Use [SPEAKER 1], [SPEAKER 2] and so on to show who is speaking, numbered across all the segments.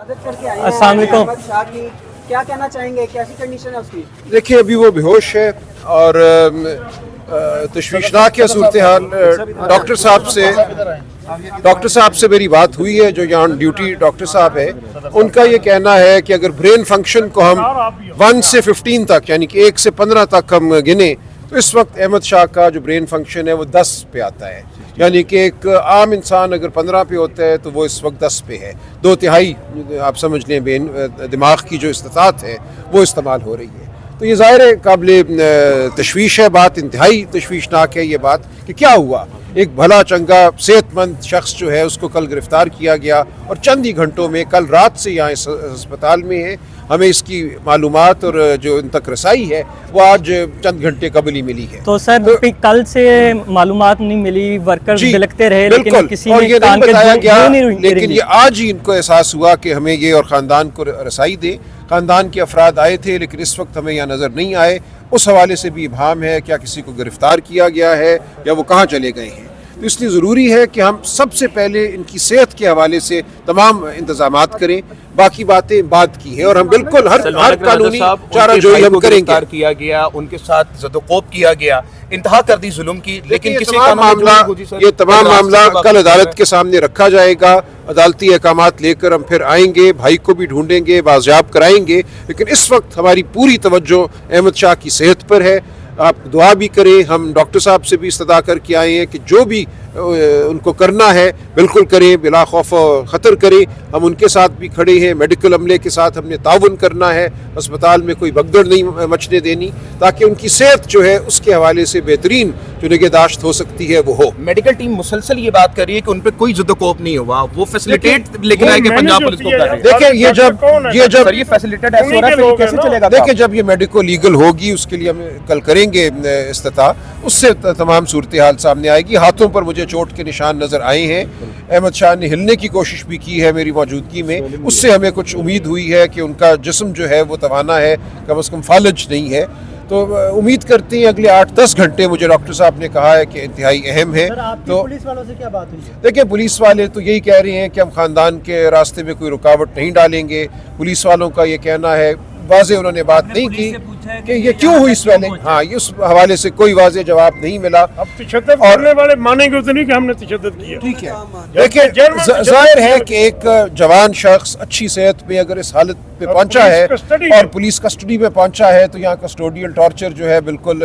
[SPEAKER 1] अस्सलाम वालेकुम।
[SPEAKER 2] अहमद शाह की क्या कहना चाहेंगे, कैसी कंडीशन है उसकी?
[SPEAKER 3] देखिए अभी वो बेहोश है और तशवीशनाक है सूरत हाल। डॉक्टर साहब से मेरी बात हुई है, जो यहाँ ड्यूटी डॉक्टर साहब है, उनका ये कहना है कि अगर ब्रेन फंक्शन को हम 1 से 15 तक यानी कि 1 से 15 तक हम गिने तो इस वक्त अहमद शाह का जो ब्रेन फंक्शन है वो 10 पे आता है। यानी कि एक आम इंसान अगर 15 पे होता है तो वो इस वक्त 10 पे है। 2/3 आप समझ लें दिमाग की जो इस्तिताअत है वो इस्तेमाल हो रही है। तो ये ज़ाहिर है काबिल तशवीश है बात, इंतहाई तशवीशनाक है ये बात कि क्या हुआ। एक भला चंगा सेहतमंद शख्स जो है उसको कल गिरफ़्तार किया गया और चंद ही घंटों में, कल रात से यहाँ इस अस्पताल में है। हमें इसकी मालूमात और जो इन तक रसाई है वो आज चंद घंटे कबल ही मिली है।
[SPEAKER 1] तो सर कल से मालूमात नहीं मिली, वर्कर्स बिलखते रहे लेकिन किसी
[SPEAKER 3] और
[SPEAKER 1] ने
[SPEAKER 3] ये नहीं बताया गया,
[SPEAKER 1] नहीं
[SPEAKER 3] लेकिन ये आज ही इनको एहसास हुआ कि हमें ये और ख़ानदान को रसाई दे। ख़ानदान के अफराद आए थे लेकिन इस वक्त हमें यहाँ नज़र नहीं आए। उस हवाले से भी इब्हाम है क्या किसी को गिरफ़्तार किया गया है या वो कहाँ चले गए हैं। तो इसलिए ज़रूरी है कि हम सबसे पहले इनकी सेहत के हवाले से तमाम इंतजामात करें, बाकी बातें बाद की हैं और हम बिल्कुल हर कानूनी चाराजोई हम करेंगे।
[SPEAKER 4] किया गया, उनके साथ ज़दोकोब किया गया, इंतहा कर दी जुल्म की, लेकिन किसी
[SPEAKER 3] ये तमाम मामला कल अदालत के सामने रखा जाएगा। अदालती अहकामात लेकर हम फिर आएंगे, भाई को भी ढूंढेंगे, बाजियाब कराएंगे। लेकिन इस वक्त हमारी पूरी तवज्जो अहमद शाह की सेहत पर है। आप दुआ भी करें। हम डॉक्टर साहब से भी इस्तदा करके आए हैं कि जो भी उनको करना है बिल्कुल करें, बिला खौफ ख़तर करें। हम उनके साथ भी खड़े हैं, मेडिकल अमले के साथ हमने ताउन करना है, अस्पताल में कोई भगदड़ नहीं मचने देनी ताकि उनकी सेहत जो है उसके हवाले से बेहतरीन जो निगहदाश्त हो सकती है वो हो।
[SPEAKER 4] मेडिकल टीम मुसलसल ये बात कर रही है कि उन पर कोई ज़दोकोब नहीं हुआ, वो फैसिलिटेट लेकिन है कि पंजाब पुलिस को कर रही है।
[SPEAKER 3] देखिए ये जब
[SPEAKER 4] ये फैसिलिटेट ऐसे हो रहा है कैसे चलेगा?
[SPEAKER 3] देखिए जब ये मेडिको लीगल होगी उसके लिए हम कल करेंगे इस्तिता, उससे तमाम सूरत हाल सामने आएगी। हाथों पर मुझे चोट के निशान नजर आए हैं। अहमद शाह ने हिलने की कोशिश भी की है मेरी मौजूदगी में, उससे हमें कुछ उम्मीद हुई है कि उनका जिस्म जो है वो तवाना है, कम से कम फालज नहीं है। तो उम्मीद करते हैं अगले 8-10 घंटे, मुझे डॉक्टर साहब ने कहा है कि इंतहाई अहम है। तो
[SPEAKER 2] पुलिस वालों से क्या बात हुई?
[SPEAKER 3] देखिए पुलिस वाले तो यही कह रहे हैं कि हम ख़ानदान के रास्ते में कोई रुकावट नहीं डालेंगे। पुलिस वालों का ये कहना है, वाज़े उन्होंने बात नहीं की कि ये क्यों हुई स्वेलिंग। हाँ, ये उस हवाले से कोई वाज़े जवाब नहीं मिला।
[SPEAKER 5] अब तशद्दुद करने वाले मानेंगे तो नहीं कि हमने तशद्दुद किया।
[SPEAKER 3] ठीक है, देखिए जाहिर है कि एक जवान शख्स अच्छी सेहत में अगर इस हालत पे पहुंचा है और पुलिस कस्टडी में पहुंचा है तो यहाँ कस्टोडियल टॉर्चर जो है बिल्कुल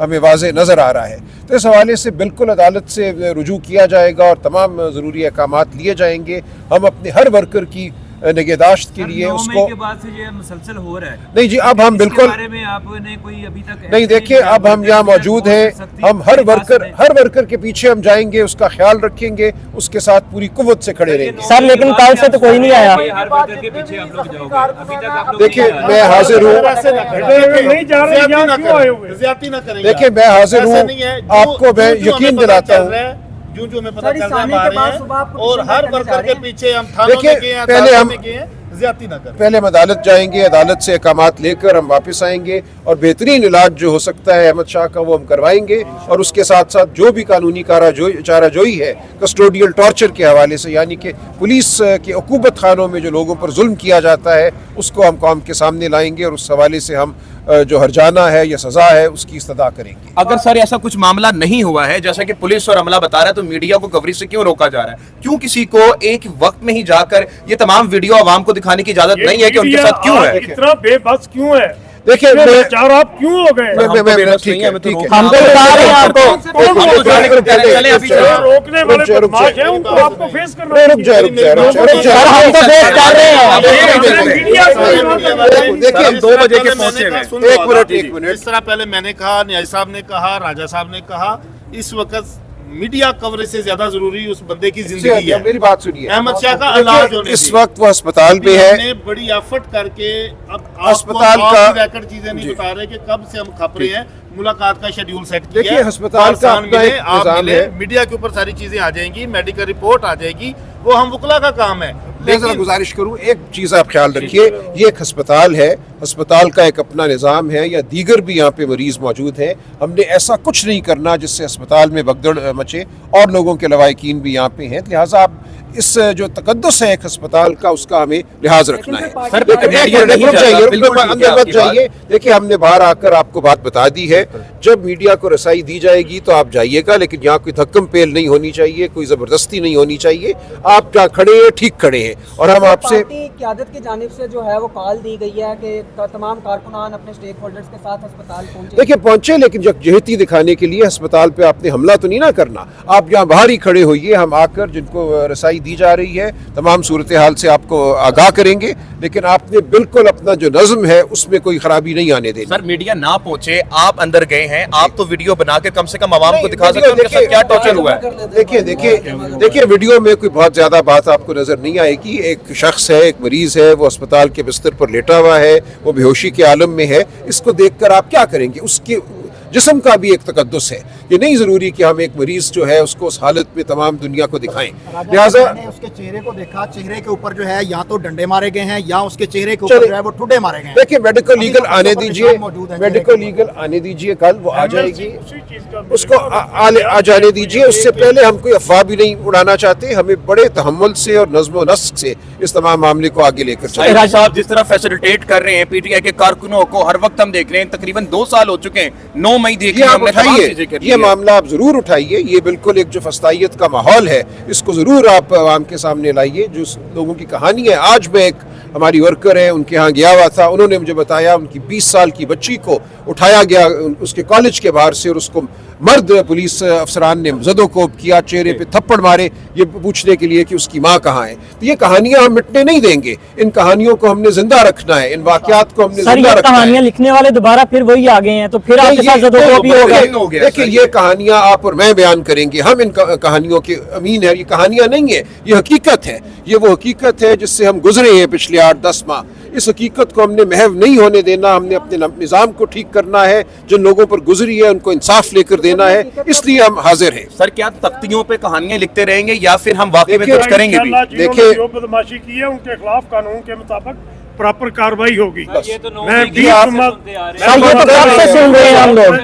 [SPEAKER 3] हमें वाज़े नज़र आ रहा है। तो इस हवाले से बिल्कुल अदालत से रुजू किया जाएगा और तमाम ज़रूरी अहकामात लिए जाएंगे। हम अपने हर वर्कर की निगहदाश्त के लिए उसको
[SPEAKER 6] के बाद से ये मुसलसल हो रहा है।
[SPEAKER 3] नहीं जी, अब हम बिल्कुल
[SPEAKER 6] बारे में आपने कोई अभी तक
[SPEAKER 3] नहीं। देखिए अब हम यहाँ मौजूद हैं, हम हर वर्कर के पीछे हम जाएंगे, उसका ख्याल रखेंगे, उसके साथ पूरी कुव्वत से खड़े रहेंगे।
[SPEAKER 1] सर लेकिन कल से तो कोई नहीं आया।
[SPEAKER 6] हर वर्कर के पीछे आप लोग जाओगे, अभी तक आप लोग
[SPEAKER 3] देखिए मैं हाजिर हूँ। देखिए मैं हाजिर हूँ, आपको मैं यकीन दिलाता हूँ।
[SPEAKER 7] जो हमें पता चल रहा है हमारे हैं और हर वर्कर के पीछे हम थानों में गए हैं,
[SPEAKER 3] पहले हम
[SPEAKER 7] ज्यादती ना करें।
[SPEAKER 3] पहले हम अदालत जाएंगे, अदालत से अहकामात लेकर हम वापस आएंगे और बेहतरीन इलाज जो हो सकता है अहमद शाह का वो हम करवाएंगे। और उसके साथ साथ जो भी कानूनी चाराजोई है कस्टोडियल टॉर्चर के हवाले से, यानी कि पुलिस के उकूबत खानों में जो लोगों पर जुल्म किया जाता है उसको हम कौम के सामने लाएंगे और उस हवाले से हम जो हर्जाना है या सज़ा है उसकी इस्तदा करेंगे।
[SPEAKER 4] अगर सर ऐसा कुछ मामला नहीं हुआ है जैसा कि पुलिस और अमला बता रहा है, तो मीडिया को कवरेज से क्यों रोका जा रहा है? क्यों किसी को एक वक्त में ही जाकर ये तमाम वीडियो आवाम को दिखाने की इजाजत नहीं है कि उनके साथ क्यों है?
[SPEAKER 5] इतना बेबस क्यों है?
[SPEAKER 3] देखिए
[SPEAKER 5] आप क्यों हो गए?
[SPEAKER 1] हम तो बता रहे हैं आपको,
[SPEAKER 5] रोकने वाले बदमाश हैं, उनको आपको फेस करना है।
[SPEAKER 3] रुक जाए
[SPEAKER 1] हम तो फेस कर रहे हैं।
[SPEAKER 3] देखिए
[SPEAKER 4] 2 बजे के पहुंचे हैं।
[SPEAKER 3] एक मिनट
[SPEAKER 7] इस तरह पहले मैंने कहा, न्याय साहब ने कहा, राजा साहब ने कहा, इस वक्त मीडिया कवरेज से ज्यादा जरूरी उस बंदे की जिंदगी है।
[SPEAKER 3] मेरी बात सुनिए,
[SPEAKER 7] अहमद शाह का इलाज होने
[SPEAKER 3] इस वक्त वो अस्पताल में है।
[SPEAKER 7] हमने बड़ी एफर्ट करके अब
[SPEAKER 3] अस्पताल का
[SPEAKER 7] रैकेट चीजें नहीं बता रहे कि कब से हम खप रहे हैं। मुलाकात का शेड्यूल सेट किया।
[SPEAKER 3] देखिए अस्पताल का अपना एक निज़ाम है,
[SPEAKER 7] मीडिया के ऊपर सारी चीजें आ जाएंगी, मेडिकल रिपोर्ट आ जाएगी, वो हम वकला का काम है।
[SPEAKER 3] मैं जरा गुजारिश करूं, एक चीज़ आप ख्याल रखिए, ये एक अस्पताल है, अस्पताल का एक अपना निज़ाम है, या दीगर भी यहाँ पे मरीज मौजूद हैं। हमने ऐसा कुछ नहीं करना जिससे अस्पताल में भगदड़ मचे और लोगों के लवाहिकीन भी यहाँ पे हैं। लिहाजा आप इस जो तकद्दुस है एक अस्पताल का उसका हमें लिहाज रखना है।
[SPEAKER 2] सर,
[SPEAKER 3] लेकिन एक
[SPEAKER 4] मीडिया
[SPEAKER 3] मिनट
[SPEAKER 4] नहीं
[SPEAKER 3] रुक
[SPEAKER 4] जाता,
[SPEAKER 3] जाइए,
[SPEAKER 4] बिल्कुल
[SPEAKER 3] रुक
[SPEAKER 4] ठीक है
[SPEAKER 3] अंदर मत
[SPEAKER 4] आपकी बात।
[SPEAKER 3] जाइए। देखिए हमने बाहर आकर आपको बात बता दी है, जब मीडिया को रसाई दी जाएगी तो आप जाइएगा, लेकिन यहाँ कोई धक्कम पेल नहीं होनी चाहिए, कोई ज़बरदस्ती नहीं होनी चाहिए। आप जहाँ खड़े हैं ठीक खड़े हैं, और हम आपसे
[SPEAKER 2] पार्टी क़यादत की जानिब से जो है वो कॉल दी गई है कि तमाम कारकुनान अपने स्टेक होल्डर्स के साथ अस्पताल पहुंचे।
[SPEAKER 3] देखिए पहुंचे, लेकिन यकजहती दिखाने के लिए अस्पताल पे आपने हमला तो नहीं ना करना। आप यहाँ बाहर ही खड़े होइए, हम आकर जिनको रसाई दी जा रही है तमाम सूरत हाल से आपको आगाह करेंगे, लेकिन आपने बिल्कुल अपना जो नज़म है उसमें कोई खराबी नहीं आने देनी।
[SPEAKER 4] सर मीडिया ना पहुंचे, आप अंदर गए हैं, आप तो वीडियो बना के कम से कम आवाम को दिखा सकते हैं उनके साथ क्या टॉर्चर हुआ है।
[SPEAKER 3] देखिए वीडियो में कोई बहुत ज़्यादा बात आपको नज़र नहीं आएगी। एक शख्स है, एक मरीज़ है, वो अस्पताल के बिस्तर पर लेटा हुआ है, वो बेहोशी के आलम में है। इसको देखकर आप क्या करेंगे? उसके जिस्म का भी एक तकद्दुस है। ये नहीं ज़रूरी कि हम एक मरीज़ जो है उसको उस हालत में तमाम दुनिया को दिखाएं। लिहाजा
[SPEAKER 8] मैंने उसके चेहरे को देखा, चेहरे के ऊपर जो है या तो डंडे मारे गए हैं या उसके चेहरे के ऊपर जो है वो ठुड्डे मारे गए हैं।
[SPEAKER 3] देखिए मेडिकल लीगल आने दीजिए,
[SPEAKER 8] मौजूद है,
[SPEAKER 3] मेडिकल लीगल आने दीजिए, कल वो आ जाएगी,
[SPEAKER 5] उसी चीज का
[SPEAKER 3] उसको आ जाने दीजिए। उससे पहले हम कोई अफवाह भी नहीं उड़ाना चाहते। हमें बड़े तहम्मुल से और नज़्म व नस्क से इस तमाम मामले को आगे लेकर चलें।
[SPEAKER 4] राज साहब जिस तरह फैसिलिटेट कर रहे हैं पीटीआई के कारकुनों को, हर वक्त हम देख रहे हैं, तकरीबन 2 साल हो चुके हैं, 9 मई देखिए
[SPEAKER 3] ये आप
[SPEAKER 4] हमने तमाम
[SPEAKER 3] उठाइए,
[SPEAKER 4] चीजें कर ली
[SPEAKER 3] ये
[SPEAKER 4] हैं।
[SPEAKER 3] मामला आप जरूर उठाइए। ये बिल्कुल एक जो फस्तायत का माहौल है इसको जरूर आप आवाम के सामने लाइए। जो लोगों की कहानी है, आज मैं एक हमारी वर्कर है उनके यहाँ गया हुआ था, उन्होंने मुझे बताया उनकी 20 साल की बच्ची को उठाया गया उसके कॉलेज के बाहर से, और उसको मर्द पुलिस अफसरान ने ज़दोकोब किया, चेहरे पे थप्पड़ मारे, ये पूछने के लिए कि उसकी माँ कहाँ है। तो ये कहानियां हम मिटने नहीं देंगे, इन कहानियों को हमने जिंदा रखना है, इन वाकयात को हमने
[SPEAKER 1] सर
[SPEAKER 3] जिंदा
[SPEAKER 1] ये
[SPEAKER 3] रखना है।
[SPEAKER 1] कहानियां लिखने वाले दोबारा फिर वही आ गए हैं, तो फिर आपके साथ ज़दोकोबी
[SPEAKER 4] ये-
[SPEAKER 1] होगा।
[SPEAKER 4] हो गया
[SPEAKER 3] देखिए
[SPEAKER 4] सर,
[SPEAKER 3] ये कहानियां आप और मैं बयान करेंगे, हम इन कहानियों के अमीन है। ये कहानियां नहीं है, ये हकीकत है। ये वो हकीकत है जिससे हम गुजरे हैं पिछले 8-10 माह। इस हकीकत को हमने महव नहीं होने देना। हमने अपने निज़ाम को ठीक करना है, जिन लोगों पर गुजरी है उनको इंसाफ लेकर देना है, इसलिए हम हाजिर हैं।
[SPEAKER 4] सर क्या तख्तियों पे कहानियां लिखते रहेंगे या फिर हम वाकई में
[SPEAKER 3] देखिए,
[SPEAKER 4] कुछ करेंगे भी?
[SPEAKER 5] इंशाल्लाह
[SPEAKER 3] देखिए-
[SPEAKER 5] जिन्होंने जो बदमाशी की है उनके खिलाफ कानून के मुताबिक प्रॉपर कार्रवाई होगी।
[SPEAKER 6] ये तो 9
[SPEAKER 5] मैं
[SPEAKER 6] मई की
[SPEAKER 5] 20
[SPEAKER 6] बात से
[SPEAKER 5] जुम्मन-
[SPEAKER 6] सुनते आ रहे
[SPEAKER 1] सर ये तो कब से सुन रहे हैं हम लोग।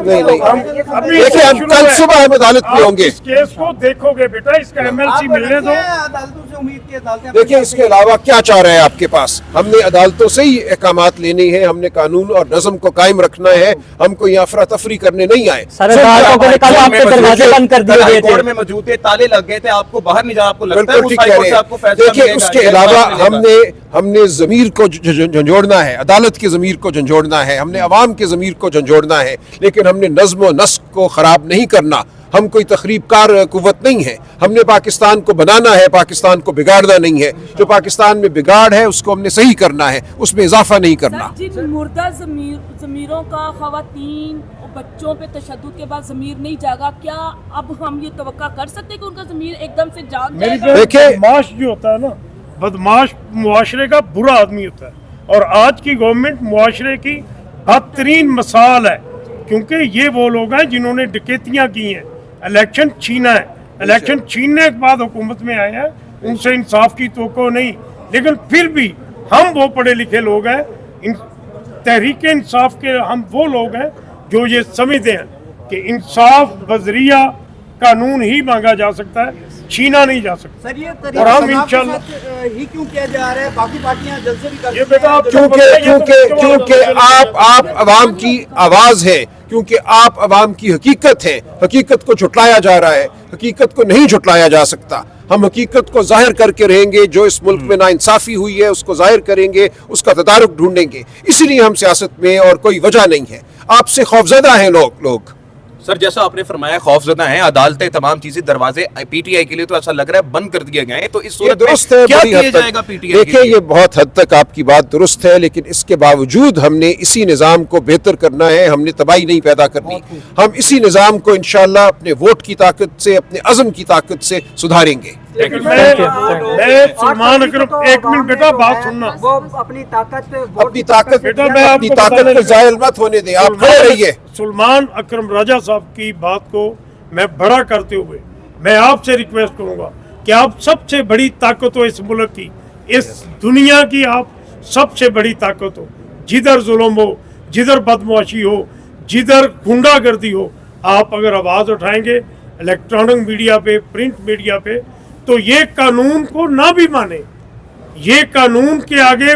[SPEAKER 3] नहीं
[SPEAKER 5] अभी
[SPEAKER 3] देखिए हम
[SPEAKER 5] शुरू
[SPEAKER 3] कल
[SPEAKER 5] है।
[SPEAKER 3] सुबह हम अदालत में
[SPEAKER 5] आप
[SPEAKER 3] होंगे।
[SPEAKER 5] इस केस को देखोगे बेटा, इसका एमएलसी मिलने दो।
[SPEAKER 2] अदालतों से उम्मीद की अदालतें
[SPEAKER 3] देखिए इसके अलावा क्या चाह रहे हैं आपके पास? हमने अदालतों से ही अहकामात लेने हैं, हमने कानून और नज़म को कायम रखना है, हम कोई अफरा तफरी करने नहीं आए।
[SPEAKER 1] सर अदालतों को कल आपके दरवाजे बंद कर दिए गए
[SPEAKER 4] कोर्ट
[SPEAKER 1] थे।
[SPEAKER 4] में मौजूद थे, ताले लग गए थे, आपको बाहर नहीं जाना, आपको लगता है
[SPEAKER 3] बिल्कुल
[SPEAKER 4] उस
[SPEAKER 3] ठीक
[SPEAKER 4] हाई
[SPEAKER 3] कह
[SPEAKER 4] कोर्ट
[SPEAKER 3] रहे
[SPEAKER 4] से आपको फैसला
[SPEAKER 3] हैं। देखिए
[SPEAKER 4] मिलेगा,
[SPEAKER 3] उसके
[SPEAKER 4] या
[SPEAKER 3] अलावा
[SPEAKER 4] फैसला मिलेगा?
[SPEAKER 3] हमने ज़मीर को झंझोड़ना है, अदालत के ज़मीर को झंझोड़ना है, हमने अवाम के ज़मीर को झंझोड़ना है, लेकिन हमने नज़्म व नस्क को ख़राब नहीं करना। हम कोई तखरीबकार कुव्वत नहीं है। हमने पाकिस्तान को बनाना है, पाकिस्तान को बिगाड़ना नहीं है। जो पाकिस्तान में बिगाड़ है उसको हमने सही करना है, उसमें इजाफा नहीं करना।
[SPEAKER 9] जिन मुर्दा ज़मीरों का ख़वातीन और बच्चों पे तशद्दुद के बाद ज़मीर नहीं जागा, क्या अब हम ये तवक्का कर सकते हैं कि उनका ज़मीर एकदम से जाग
[SPEAKER 5] मेरी
[SPEAKER 9] जाएगा?
[SPEAKER 3] देखिए-
[SPEAKER 5] बदमाश जो होता है ना, बदमाश मुआशरे का बुरा आदमी होता है, और आज की गवर्नमेंट मुआशरे की बदतरीन मिसाल है, क्योंकि ये वो लोग हैं जिन्होंने डकैतियां की हैं, इलेक्शन छीना है, इलेक्शन छीनने के बाद हुकूमत में आए हैं, उनसे इंसाफ की तवक्को नहीं। लेकिन फिर भी हम वो पढ़े लिखे लोग हैं, तहरीक इंसाफ के हम वो लोग हैं जो ये समझते हैं कि इंसाफ बजरिया कानून ही मांगा जा सकता है, छीना नहीं जा सकता।
[SPEAKER 2] सर ये
[SPEAKER 5] और हम
[SPEAKER 2] तरीका
[SPEAKER 5] इंशाल्लाह-
[SPEAKER 2] ही क्यों किया जा रहा है? बाकी पार्टियां जल्द से भी कर
[SPEAKER 5] ये
[SPEAKER 2] सकती
[SPEAKER 5] बेटा
[SPEAKER 2] हैं।
[SPEAKER 5] आप
[SPEAKER 3] क्योंकि आप अवाम की आवाज है, क्योंकि आप अवाम की हकीकत है। हकीकत को झुटलाया जा रहा है, हकीकत को नहीं झुटलाया जा सकता। हम हकीकत को जाहिर करके रहेंगे। जो इस मुल्क में नाइंसाफी हुई है उसको जाहिर करेंगे, उसका तदारुक ढूंढेंगे। इसीलिए हम सियासत में, और कोई वजह नहीं है। आपसे खौफजदा हैं लोग।
[SPEAKER 4] सर जैसा आपने फरमाया खौफजदा हैं, अदालतें, तमाम चीजें, दरवाजे पीटीआई के लिए तो ऐसा लग रहा है बंद कर दिए गए हैं। तो इस
[SPEAKER 3] ये
[SPEAKER 4] सूरत में
[SPEAKER 3] दुरुस्त है,
[SPEAKER 4] क्या
[SPEAKER 3] बड़ी
[SPEAKER 4] किया
[SPEAKER 3] हद
[SPEAKER 4] जाएगा
[SPEAKER 3] तक।
[SPEAKER 4] पीटीआई
[SPEAKER 3] देखिए ये बहुत हद तक आपकी बात दुरुस्त है, लेकिन इसके बावजूद हमने इसी निज़ाम को बेहतर करना है। हमने तबाही नहीं पैदा करनी। हम इसी निज़ाम को इंशाल्लाह अपने वोट की ताकत से, अपने अज़म की ताकत से सुधारेंगे।
[SPEAKER 5] लेकिन मैं सलमान अकरम, एक मिनट बेटा बात सुनना।
[SPEAKER 2] वो अपनी ताकत पे
[SPEAKER 3] अपनी ताकत
[SPEAKER 5] बेटा मैं
[SPEAKER 3] अपनी
[SPEAKER 5] आपको
[SPEAKER 3] ताकत
[SPEAKER 5] बताने
[SPEAKER 3] को जायल मत होने दें। आप खड़े रहिए।
[SPEAKER 5] सलमान अकरम राजा साहब की बात को मैं बड़ा करते हुए मैं आपसे रिक्वेस्ट करूंगा कि आप सबसे बड़ी ताकत हो इस मुल्क की, इस दुनिया की आप सबसे बड़ी ताकत हो। जिधर जुल्म हो, जिधर बदमाशी हो, जिधर गुंडागर्दी हो, आप अगर आवाज़ उठाएंगे इलेक्ट्रॉनिक मीडिया पे, प्रिंट मीडिया पे, तो ये कानून को ना भी माने, ये कानून के आगे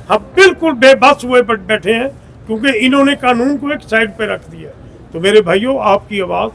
[SPEAKER 5] हम बिल्कुल बेबस हुए बैठे हैं, क्योंकि इन्होंने कानून को एक साइड पे रख दिया। तो मेरे भाइयों, आपकी आवाज़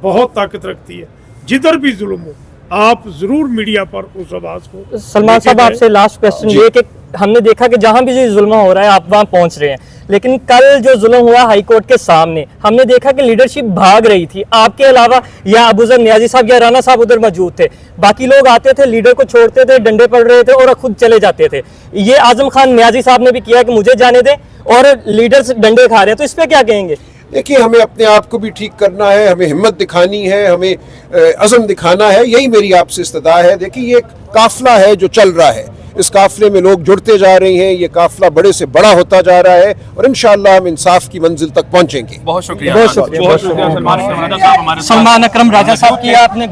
[SPEAKER 5] बहुत ताकत रखती है, जिधर भी जुल्म हो आप जरूर मीडिया पर उस आवाज़ को।
[SPEAKER 1] सलमान साहब, आपसे लास्ट क्वेश्चन ये कि हमने देखा कि जहां भी ये जुल्म हो रहा है आप वहां पहुंच रहे हैं, लेकिन कल जो जुल्म हुआ हाई कोर्ट के सामने, हमने देखा कि लीडरशिप भाग रही थी, आपके अलावा या अबूजर नियाजी साहब या राना साहब उधर मौजूद थे, बाकी लोग आते थे, लीडर को छोड़ते थे, डंडे पड़ रहे थे और खुद चले जाते थे। ये आजम खान नियाजी साहब ने भी किया कि मुझे जाने दें, और लीडर्स डंडे खा रहे हैं, तो इस पे क्या कहेंगे?
[SPEAKER 3] देखिए, हमें अपने आप को भी ठीक करना है, हमें हिम्मत दिखानी है, हमें अज़म दिखाना है, यही मेरी आपसे इस्तदा है। देखिए, ये एक काफिला है जो चल रहा है, इस काफिले में लोग जुड़ते जा रहे हैं, ये काफिला बड़े से बड़ा होता जा रहा है और इंशाअल्लाह हम इंसाफ की मंजिल तक पहुंचेंगे।
[SPEAKER 4] बहुत शुक्रिया।
[SPEAKER 1] बहुत शुक्रिया। सलमान अकरम राजा साहब की आपने